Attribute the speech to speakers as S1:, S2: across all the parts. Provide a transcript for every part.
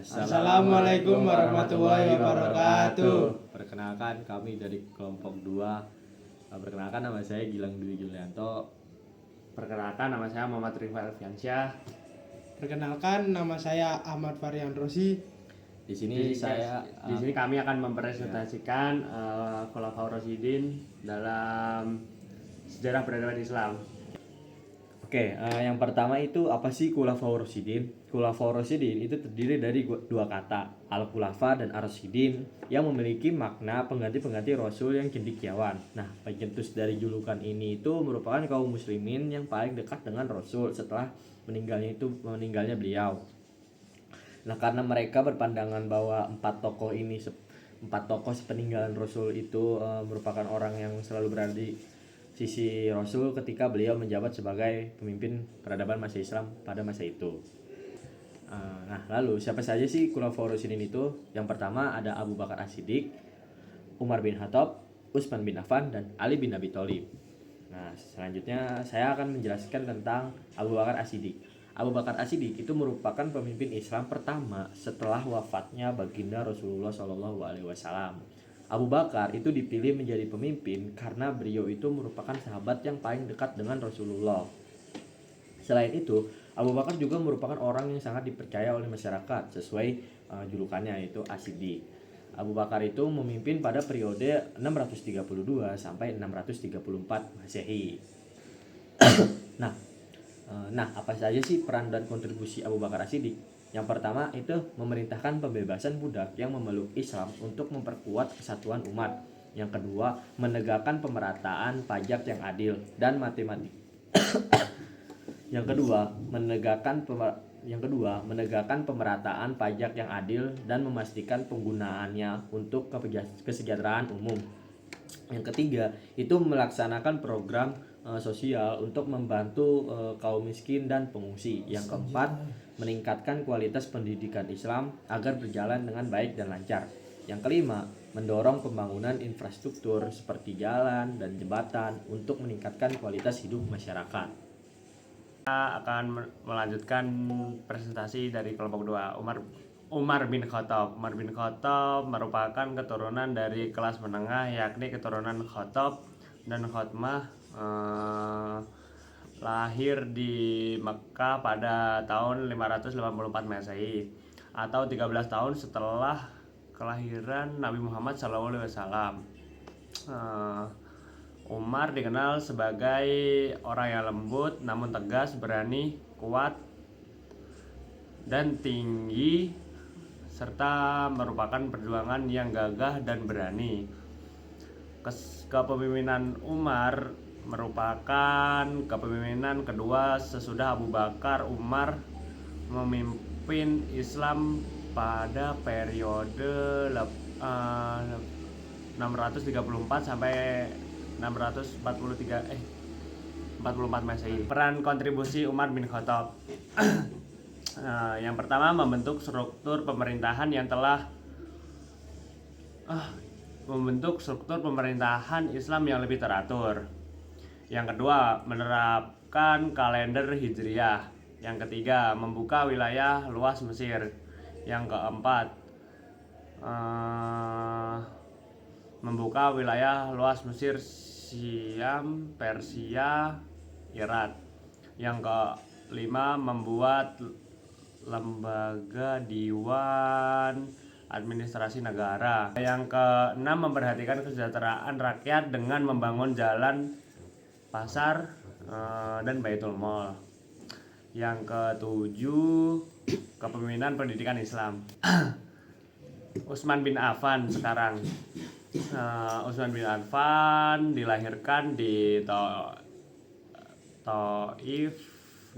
S1: Assalamualaikum warahmatullahi wabarakatuh.
S2: Perkenalkan kami dari kelompok 2. Perkenalkan nama saya Gilang Dwi Julianto.
S3: Perkenalkan nama saya Muhammad Rifa Elfiansyah.
S1: Perkenalkan nama saya Ahmad Varian Rosi.
S2: Di sini
S3: kami akan mempresentasikan Khulafaur Rasyidin dalam sejarah peradaban Islam.
S2: Yang pertama itu apa sih Khulafaur Rasyidin? Khulafaur Rasyidin itu terdiri dari dua kata, Al-Khulafa dan Ar-Rasyidin, yang memiliki makna pengganti-pengganti Rasul yang cendekiawan. Nah, pencetus dari julukan ini itu merupakan kaum muslimin yang paling dekat dengan Rasul setelah meninggalnya beliau. Nah, karena mereka berpandangan bahwa empat tokoh sepeninggalan Rasul itu merupakan orang yang selalu berada di sisi Rasul ketika beliau menjabat sebagai pemimpin peradaban masa Islam pada masa itu. Nah, lalu siapa saja sih Khulafaur Rasyidin itu? Yang pertama ada Abu Bakar As-Siddiq, Umar bin Khattab, Utsman bin Affan, dan Ali bin Abi Thalib. Nah, selanjutnya saya akan menjelaskan tentang Abu Bakar As-Siddiq. Abu Bakar As-Siddiq itu merupakan pemimpin Islam pertama setelah wafatnya baginda Rasulullah SAW. Abu Bakar itu dipilih menjadi pemimpin karena beliau itu merupakan sahabat yang paling dekat dengan Rasulullah. Selain itu, Abu Bakar juga merupakan orang yang sangat dipercaya oleh masyarakat sesuai julukannya, yaitu As-Siddiq. Abu Bakar itu memimpin pada periode 632 sampai 634 Masehi. Nah, apa saja sih peran dan kontribusi Abu Bakar As-Siddiq? Yang pertama itu memerintahkan pembebasan budak yang memeluk Islam untuk memperkuat kesatuan umat. Yang kedua, menegakkan pemerataan pajak yang adil dan matematik. Yang kedua, menegakkan pemerataan pajak yang adil dan memastikan penggunaannya untuk kesejahteraan umum. Yang ketiga, itu melaksanakan program sosial untuk membantu kaum miskin dan pengungsi. Yang keempat, meningkatkan kualitas pendidikan Islam agar berjalan dengan baik dan lancar. Yang kelima, mendorong pembangunan infrastruktur seperti jalan dan jembatan untuk meningkatkan kualitas hidup masyarakat.
S3: Kita akan melanjutkan presentasi dari kelompok 2, Umar bin Khattab. Umar bin Khattab merupakan keturunan dari kelas menengah, yakni keturunan Khattab dan Khotimah. Lahir di Mekah pada tahun 584 Masehi atau 13 tahun setelah kelahiran Nabi Muhammad SAW. Umar dikenal sebagai orang yang lembut namun tegas, berani, kuat, dan tinggi, serta merupakan perjuangan yang gagah dan berani. Kepemimpinan Umar merupakan kepemimpinan kedua sesudah Abu Bakar. Umar memimpin Islam pada periode 634 sampai 44 Masehi. Peran kontribusi Umar bin Khattab. Yang pertama, membentuk struktur pemerintahan Islam yang lebih teratur. Yang kedua, menerapkan kalender Hijriah. Yang ketiga, membuka wilayah luas Mesir. Yang keempat, membuka wilayah luas Mesir, Syam, Persia, Irak. Yang kelima, membuat lembaga Dewan Administrasi Negara. Yang keenam, memperhatikan kesejahteraan rakyat dengan membangun jalan, pasar, dan Baitul Mal. Yang ketujuh, kepemimpinan pendidikan Islam. Utsman bin Affan sekarang. Utsman bin Affan dilahirkan di Taif,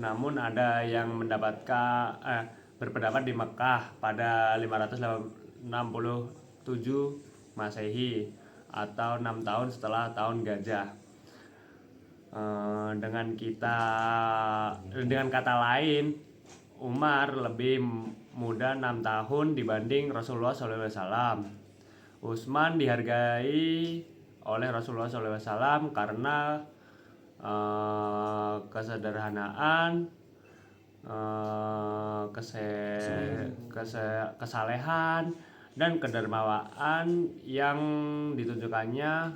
S3: namun ada yang berpendapat di Mekah pada 567 Masehi atau 6 tahun setelah tahun gajah. Dengan kata lain, Umar lebih muda 6 tahun dibanding Rasulullah SAW. Utsman dihargai oleh Rasulullah SAW karena kesederhanaan, kesalehan dan kedermawaan yang ditunjukkannya.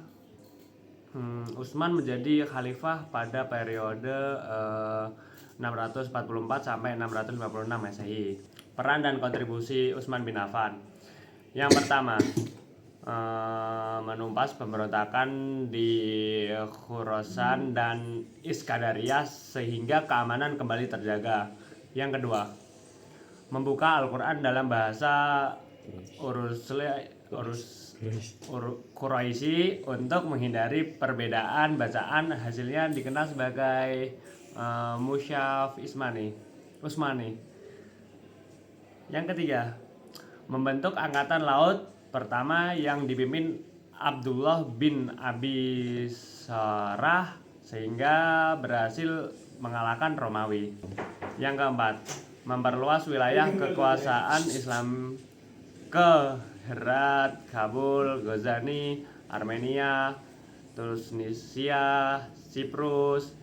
S3: Utsman menjadi khalifah pada periode 644 sampai 656 Masehi. Peran dan kontribusi Utsman bin Affan. Yang pertama, menumpas pemberontakan di Khurasan dan Iskandariyah sehingga keamanan kembali terjaga. Yang kedua, membuka Al-Quran dalam bahasa Quraisy untuk menghindari perbedaan bacaan. Hasilnya dikenal sebagai Mushaf Utsmani. Yang ketiga, membentuk angkatan laut pertama yang dipimpin Abdullah bin Abi Sarah sehingga berhasil mengalahkan Romawi. Yang keempat, memperluas wilayah kekuasaan Islam ke Herat, Kabul, Gozani, Armenia, Tunisia, Siprus,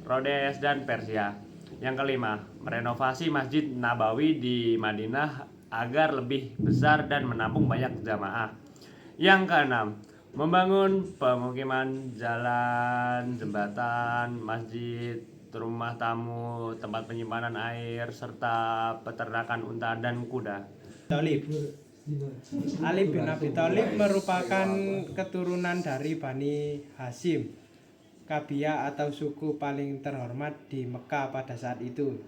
S3: Rhodes, dan Persia. Yang kelima, merenovasi Masjid Nabawi di Madinah agar lebih besar dan menampung banyak jamaah. Yang keenam, membangun pemukiman, jalan, jembatan, masjid, rumah tamu, tempat penyimpanan air, serta peternakan unta dan kuda.
S1: Ali bin Abi Thalib merupakan keturunan dari Bani Hashim, Kabiyah atau suku paling terhormat di Mekah pada saat itu,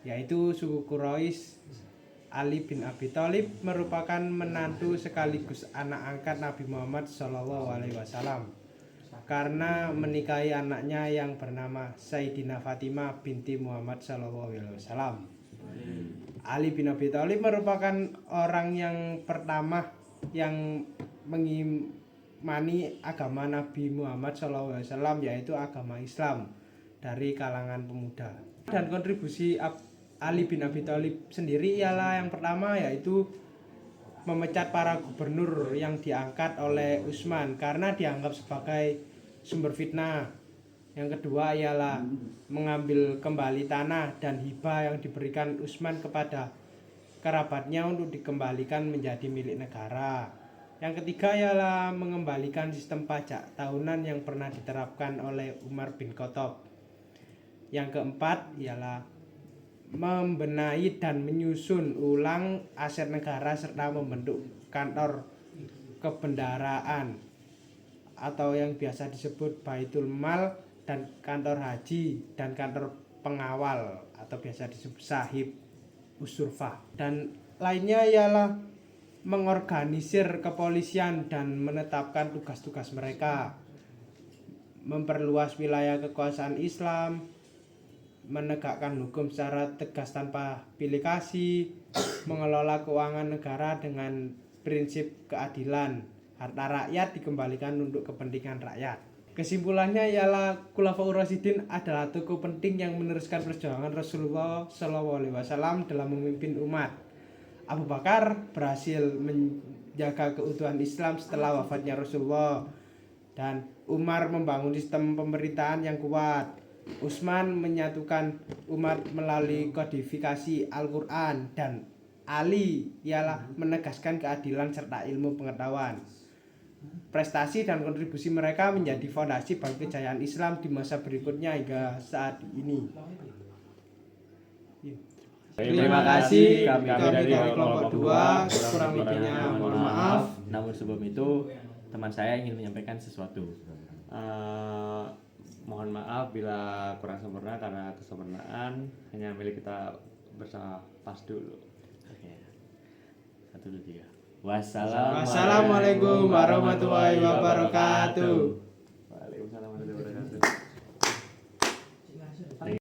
S1: yaitu suku Quraisy. Ali bin Abi Thalib merupakan menantu sekaligus anak angkat Nabi Muhammad SAW karena menikahi anaknya yang bernama Sayyidina Fatimah binti Muhammad SAW. Ali bin Abi Thalib merupakan orang yang pertama yang mengimani agama Nabi Muhammad SAW, yaitu agama Islam, dari kalangan pemuda. Dan kontribusi Ali bin Abi Thalib sendiri ialah yang pertama, yaitu memecat para gubernur yang diangkat oleh Utsman karena dianggap sebagai sumber fitnah. Yang kedua ialah mengambil kembali tanah dan hibah yang diberikan Utsman kepada kerabatnya untuk dikembalikan menjadi milik negara. Yang ketiga ialah mengembalikan sistem pajak tahunan yang pernah diterapkan oleh Umar bin Khattab. Yang keempat ialah membenahi dan menyusun ulang aset negara serta membentuk kantor kebendaraan atau yang biasa disebut Baitul Mal, dan kantor haji dan kantor pengawal atau biasa disebut sahib usurfah. Dan lainnya ialah mengorganisir kepolisian dan menetapkan tugas-tugas mereka, memperluas wilayah kekuasaan Islam, menegakkan hukum secara tegas tanpa pilih kasih, mengelola keuangan negara dengan prinsip keadilan, harta rakyat dikembalikan untuk kepentingan rakyat. Kesimpulannya ialah Khulafaur Rasyidin adalah tokoh penting yang meneruskan perjuangan Rasulullah SAW dalam memimpin umat. Abu Bakar berhasil menjaga keutuhan Islam setelah wafatnya Rasulullah, dan Umar membangun sistem pemerintahan yang kuat. Utsman menyatukan umat melalui kodifikasi Al-Quran, dan Ali ialah menegaskan keadilan serta ilmu pengetahuan. Prestasi dan kontribusi mereka menjadi fondasi bagi kejayaan Islam di masa berikutnya hingga saat ini. Terima kasih kami dari kelompok 2, kurang lebihnya mohon maaf.
S2: Namun sebelum itu, teman saya ingin menyampaikan sesuatu.
S3: Mohon maaf bila kurang sempurna, karena kesempurnaan hanya milik kita bersama. Pas dulu.
S2: Oke. 1, 2, 3.
S1: Wassalamualaikum warahmatullahi wabarakatuh.